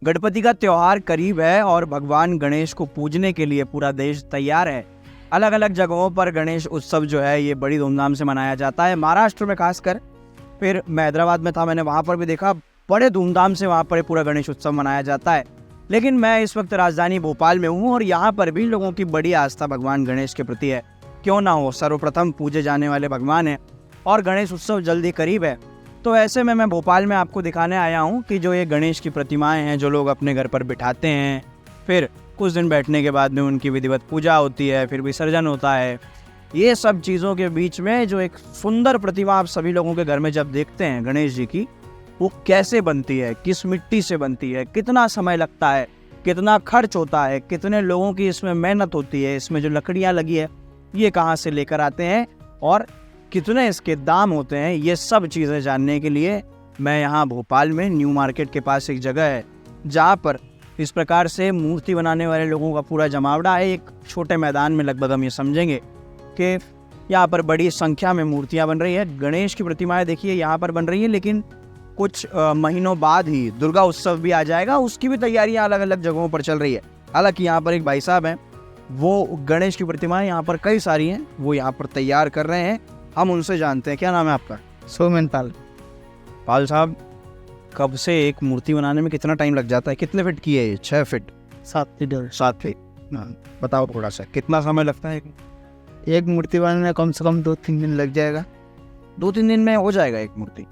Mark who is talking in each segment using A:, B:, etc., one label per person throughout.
A: गणपति का त्योहार करीब है और भगवान गणेश को पूजने के लिए पूरा देश तैयार है। अलग अलग जगहों पर गणेश उत्सव जो है ये बड़ी धूमधाम से मनाया जाता है, महाराष्ट्र में खासकर। फिर मैं हैदराबाद में था, मैंने वहाँ पर भी देखा बड़े धूमधाम से वहाँ पर पूरा गणेश उत्सव मनाया जाता है। लेकिन मैं इस वक्त राजधानी भोपाल में हूँ और यहाँ पर भी लोगों की बड़ी आस्था भगवान गणेश के प्रति है। क्यों ना हो, सर्वप्रथम पूजे जाने वाले भगवान हैं और गणेश उत्सव जल्दी करीब है। तो ऐसे में मैं भोपाल में आपको दिखाने आया हूँ कि जो ये गणेश की प्रतिमाएं हैं जो लोग अपने घर पर बिठाते हैं, फिर कुछ दिन बैठने के बाद में उनकी विधिवत पूजा होती है, फिर विसर्जन होता है। ये सब चीज़ों के बीच में जो एक सुंदर प्रतिमा आप सभी लोगों के घर में जब देखते हैं गणेश जी की, वो कैसे बनती है, किस मिट्टी से बनती है, कितना समय लगता है, कितना खर्च होता है, कितने लोगों की इसमें मेहनत होती है, इसमें जो लकड़ियाँ लगी है ये कहाँ से लेकर आते हैं और कितने इसके दाम होते हैं, ये सब चीज़ें जानने के लिए मैं यहाँ भोपाल में न्यू मार्केट के पास एक जगह है जहाँ पर इस प्रकार से मूर्ति बनाने वाले लोगों का पूरा जमावड़ा है। एक छोटे मैदान में लगभग हम ये समझेंगे कि यहाँ पर बड़ी संख्या में मूर्तियाँ बन रही है। गणेश की प्रतिमाएं देखिए यहाँ पर बन रही है, लेकिन कुछ महीनों बाद ही दुर्गा उत्सव भी आ जाएगा, उसकी भी तैयारियाँ अलग अलग जगहों पर चल रही है। हालांकि यहाँ पर एक भाई साहब हैं, वो गणेश की प्रतिमाएं यहाँ पर कई सारी हैं, वो यहाँ पर तैयार कर रहे हैं। हम उनसे जानते हैं। क्या नाम है आपका?
B: सोमेन पाल।
A: पाल साहब, कब से एक मूर्ति बनाने में कितना टाइम लग जाता है? कितने फीट की है ये? 6 फीट?
B: 7
A: फीट। बताओ थोड़ा सा, कितना समय लगता है?
B: एक मूर्ति बनाने में कम से कम 2-3 दिन लग जाएगा।
A: 2-3 दिन में हो जाएगा एक मूर्ति?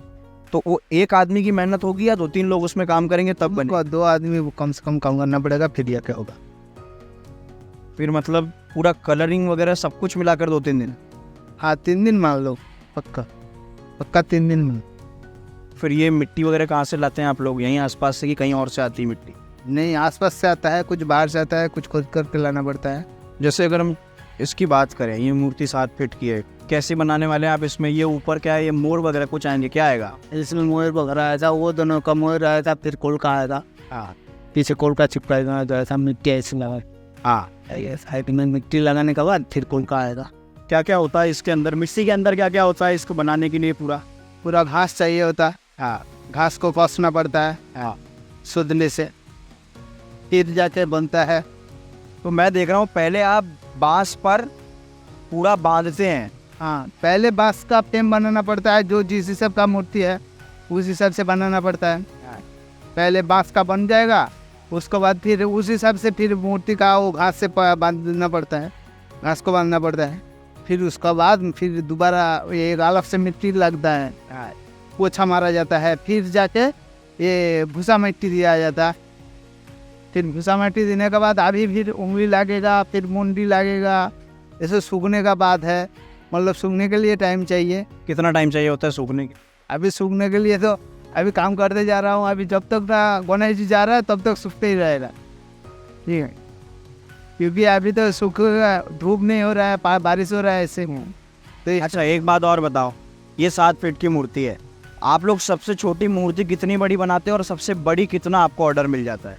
A: तो वो एक आदमी की मेहनत होगी या 2-3 लोग उसमें काम करेंगे तब बनेगा?
B: 2 आदमी वो कम से कम काम करना पड़ेगा, फिर यह क्या होगा।
A: फिर मतलब पूरा कलरिंग वगैरह सब कुछ मिलाकर 2-3 दिन?
B: हाँ, 3 दिन मान लो, पक्का 3 दिन में।
A: फिर ये मिट्टी वगैरह कहाँ से लाते हैं आप लोग? यहीं आसपास से कि कहीं और से आती है मिट्टी?
B: नहीं, आसपास से आता है, कुछ बाहर से आता है, कुछ खुद करके लाना पड़ता है।
A: जैसे अगर हम इसकी बात करें, ये मूर्ति 7 फीट की है, कैसे बनाने वाले हैं आप? इसमें ये ऊपर क्या है, ये मोर वगैरह कुछ आएंगे, क्या आएगा
B: इसमें? मोर वगैरह आया था, वो दोनों का मोर आया था, फिर कोल का आया था।
A: हाँ,
B: पीछे कोल का चिपकाएगा, जो ऐसा मिट्टी ऐसे लगा।
A: हाँ,
B: साइड में मिट्टी लगाने के बाद फिर कोल का आएगा।
A: क्या क्या होता है इसके अंदर? मिट्टी के अंदर क्या क्या होता है इसको बनाने के लिए?
B: पूरा घास चाहिए होता है।
A: हाँ,
B: घास को पसना पड़ता है।
A: हाँ,
B: सूदने से फिर जाके बनता है।
A: तो मैं देख रहा हूँ पहले आप बांस पर पूरा बांधते हैं।
B: हाँ, पहले बांस का फ्रेम बनाना पड़ता है, जो जिस हिसाब का मूर्ति है उस हिसाब से बनाना पड़ता है। पहले बांस का बन जाएगा, उसके बाद फिर उस हिसाब से फिर मूर्ति का वो घास से बांधना पड़ता है, घास को बांधना पड़ता है। फिर उसके बाद फिर दोबारा एक अलग से मिट्टी लगता है, पोछा मारा जाता है, फिर जाके ये भूसा मिट्टी दिया जाता है। फिर भूसा मिट्टी देने के बाद अभी फिर उंगली लगेगा, फिर मुंडी लगेगा। ऐसे सूखने का बात है, मतलब सूखने के लिए टाइम चाहिए।
A: कितना टाइम चाहिए होता है सूखने के?
B: अभी सूखने के लिए तो अभी काम करते जा रहा हूँ, अभी जब तक ना गणेश जी जा रहा है तब तक सूखते ही रहेगा। ठीक है, क्योंकि अभी तो सूखेगा, धूप नहीं हो रहा है, बारिश हो रहा है ऐसे में। तो
A: अच्छा, एक बात और बताओ, ये 7 फीट की मूर्ति है, आप लोग सबसे छोटी मूर्ति कितनी बड़ी बनाते हैं और सबसे बड़ी कितना आपको ऑर्डर मिल जाता है?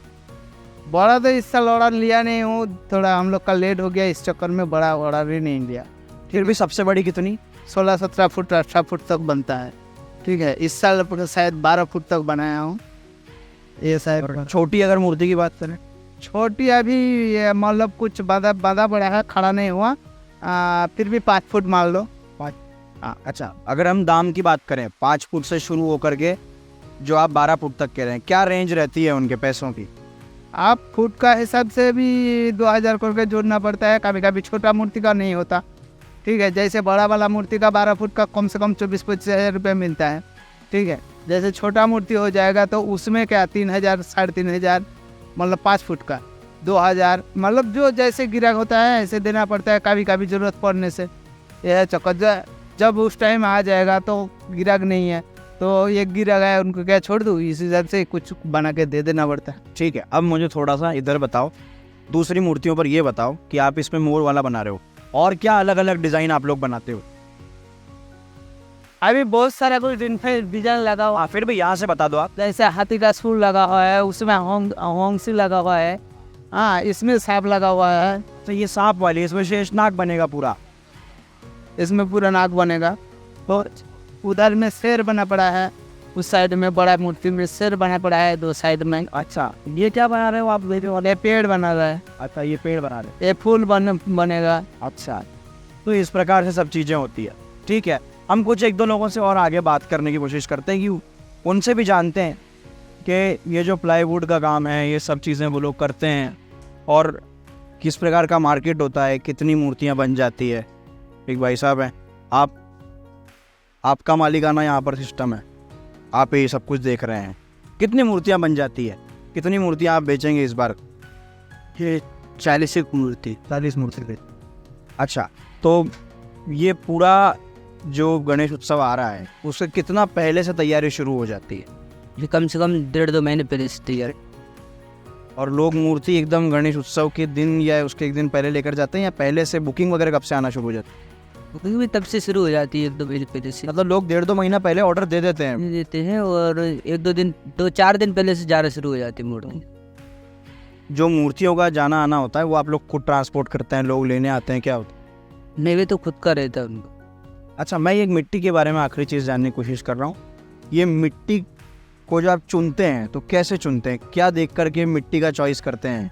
B: बड़ा तो इस साल ऑर्डर लिया नहीं हूँ, थोड़ा हम लोग का लेट हो गया, इस चक्कर में बड़ा ऑर्डर ही नहीं लिया।
A: फिर भी सबसे बड़ी कितनी?
B: 16-17 फुट 18 फुट तक बनता है। ठीक है, इस साल शायद 12 फुट तक बनाया हूँ ये शायद।
A: छोटी अगर मूर्ति की बात करें?
B: छोटी अभी मतलब कुछ बाधा बड़ा है, खड़ा नहीं हुआ, फिर भी 5 फुट मान लो।
A: अच्छा, अगर हम दाम की बात करें, 5 फुट से शुरू होकर के जो आप 12 फुट तक कह रहे हैं, क्या रेंज रहती है उनके पैसों की?
B: आप फुट का हिसाब से भी 2000 करके जोड़ना पड़ता है। कभी कभी छोटा मूर्ति का नहीं होता। ठीक है, जैसे बड़ा वाला मूर्ति का 12 फुट का कम से कम 24-25 हज़ार रुपये मिलता है। ठीक है, जैसे छोटा मूर्ति हो जाएगा तो उसमें क्या 3000 3,500, मतलब 5 फुट का 2000, मतलब जो जैसे गिराक होता है ऐसे देना पड़ता है। कभी कभी ज़रूरत पड़ने से यह चक्कर, जब उस टाइम आ जाएगा तो गिराक नहीं है तो एक गिराक है, उनको क्या छोड़ दूँ, इस हिसाब से कुछ बना के दे देना पड़ता है।
A: ठीक है, अब मुझे थोड़ा सा इधर बताओ, दूसरी मूर्तियों पर ये बताओ कि आप इसमें मोर वाला बना रहे हो और क्या अलग अलग डिज़ाइन आप लोग बनाते हो?
B: अभी बहुत सारा कुछ डिजाइन लगा हुआ।
A: फिर भी यहाँ से बता दो आप।
B: जैसे हाथी का सूर लगा हुआ है, उसमें होंगसी लगा हुआ है। हाँ, इसमें सांप लगा हुआ है।
A: तो ये सांप वाली, इसमें शेषनाग बनेगा पूरा?
B: इसमें पूरा नाग बनेगा। और उधर में शेर बना पड़ा है। उस साइड में बड़ा मूर्ति में सिर बना पड़ा है, 2 साइड में।
A: अच्छा, ये क्या बना रहे हो आप?
B: ये पेड़ बना रहा है,
A: अच्छा, ये पेड़ बना रहे हो।
B: ये फूल बनेगा।
A: अच्छा, तो इस प्रकार से सब चीज़ें होती है। ठीक है, हम कुछ 1-2 लोगों से और आगे बात करने की कोशिश करते हैं कि उनसे भी जानते हैं कि ये जो प्लाईवुड का काम है, ये सब चीज़ें वो लोग करते हैं और किस प्रकार का मार्केट होता है, कितनी मूर्तियाँ बन जाती है। एक भाई साहब हैं, आपका मालिकाना यहाँ पर सिस्टम है, आप ये सब कुछ देख रहे हैं, कितनी मूर्तियाँ बन जाती है, कितनी मूर्तियाँ आप बेचेंगे इस बार?
B: ये 40 मूर्ति।
A: 40 मूर्ति। अच्छा, तो ये पूरा जो गणेश उत्सव आ रहा है उससे कितना पहले से तैयारी शुरू हो जाती है?
B: ये कम से कम 1.5-2 महीने पहले से तैयार।
A: और लोग मूर्ति एकदम गणेश उत्सव के दिन या उसके एक दिन पहले लेकर जाते हैं, या पहले से बुकिंग वगैरह कब से आना शुरू हो जाती है?
B: बुकिंग भी तब से शुरू हो जाती है, 1-2 महीने पहले से।
A: मतलब लोग 1.5-2 महीना पहले ऑर्डर दे देते हैं
B: और 1-2 दिन, 2-4 दिन पहले से जाना शुरू हो जाती है मूर्ति।
A: जो मूर्तियों का जाना आना होता है वो आप लोग खुद ट्रांसपोर्ट करते हैं, लोग लेने आते हैं, क्या होता है?
B: मैं भी तो खुद का रहता हूँ।
A: अच्छा, मैं एक मिट्टी के बारे में आखिरी चीज़ जानने की कोशिश कर रहा हूँ। ये मिट्टी को जब आप चुनते हैं तो कैसे चुनते हैं? क्या देख करके मिट्टी का चॉइस करते हैं?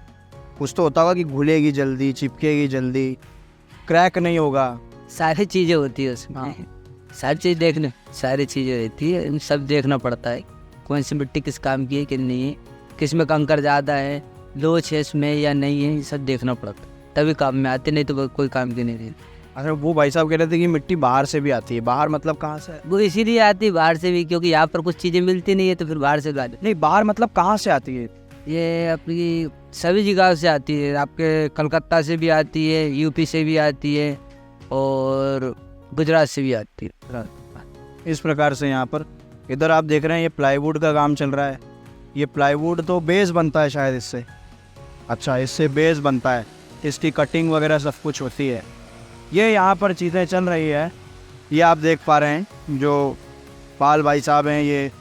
A: कुछ तो होता होगा कि घुलेगी जल्दी, चिपकेगी जल्दी, क्रैक नहीं होगा।
B: सारी चीज़ें होती है उसमें। सारी चीज़ें रहती है, इन सब देखना पड़ता है कौन सी मिट्टी किस काम की है, कि नहीं है, किस में कंकर ज़्यादा है, लोच है इसमें या नहीं है, ये सब देखना पड़ता है, तभी काम में आते, नहीं तो कोई काम की नहीं रहती।
A: अच्छा, वो भाई साहब कह रहे थे कि मिट्टी बाहर से भी आती है। बाहर मतलब कहाँ से?
B: वो इसीलिए आती है बाहर से भी, क्योंकि यहाँ पर कुछ चीज़ें मिलती नहीं है, तो फिर बाहर से ला
A: नहीं, बाहर मतलब कहाँ से आती है?
B: ये अपनी सभी जगह से आती है, आपके कलकत्ता से भी आती है, यूपी से भी आती है और गुजरात से भी आती है।
A: इस प्रकार से यहाँ पर इधर आप देख रहे हैं ये प्लाईवुड का काम चल रहा है। ये प्लाईवुड तो बेस बनता है शायद इससे। अच्छा, इससे बेस बनता है, इसकी कटिंग वगैरह सब कुछ होती है। ये यहाँ पर चीज़ें चल रही है। ये आप देख पा रहे हैं जो पाल भाई साहब हैं, ये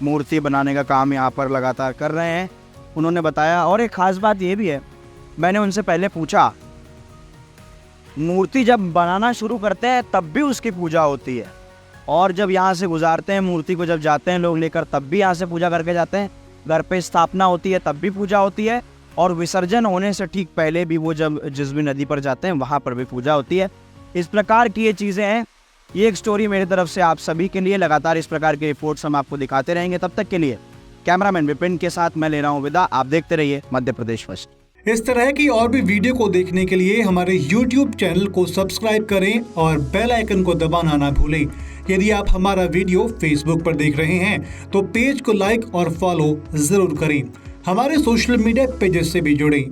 A: मूर्ति बनाने का काम यहाँ पर लगातार कर रहे हैं। उन्होंने बताया, और एक ख़ास बात ये भी है, मैंने उनसे पहले पूछा, मूर्ति जब बनाना शुरू करते हैं तब भी उसकी पूजा होती है, और जब यहाँ से गुजारते हैं मूर्ति को, जब जाते हैं लोग लेकर, तब भी यहाँ से पूजा करके जाते हैं। घर पे स्थापना होती है तब भी पूजा होती है, और विसर्जन होने से ठीक पहले भी वो जब जिस भी नदी पर जाते हैं वहाँ पर भी पूजा होती है। इस प्रकार की ये चीज़ें हैं। ये एक स्टोरी मेरी तरफ से आप सभी के लिए। लगातार इस प्रकार के रिपोर्ट्स हम आपको दिखाते रहेंगे। तब तक के लिए कैमरामैन विपिन के साथ मैं ले रहा हूँ विदा। आप देखते रहिए मध्य प्रदेश फर्स्ट।
C: इस तरह की और भी वीडियो को देखने के लिए हमारे YouTube चैनल को सब्सक्राइब करें और बेल आइकन को दबाना ना भूलें। यदि आप हमारा वीडियो Facebook पर देख रहे हैं तो पेज को लाइक और फॉलो जरूर करें। हमारे सोशल मीडिया पेजेस से भी जुड़ें।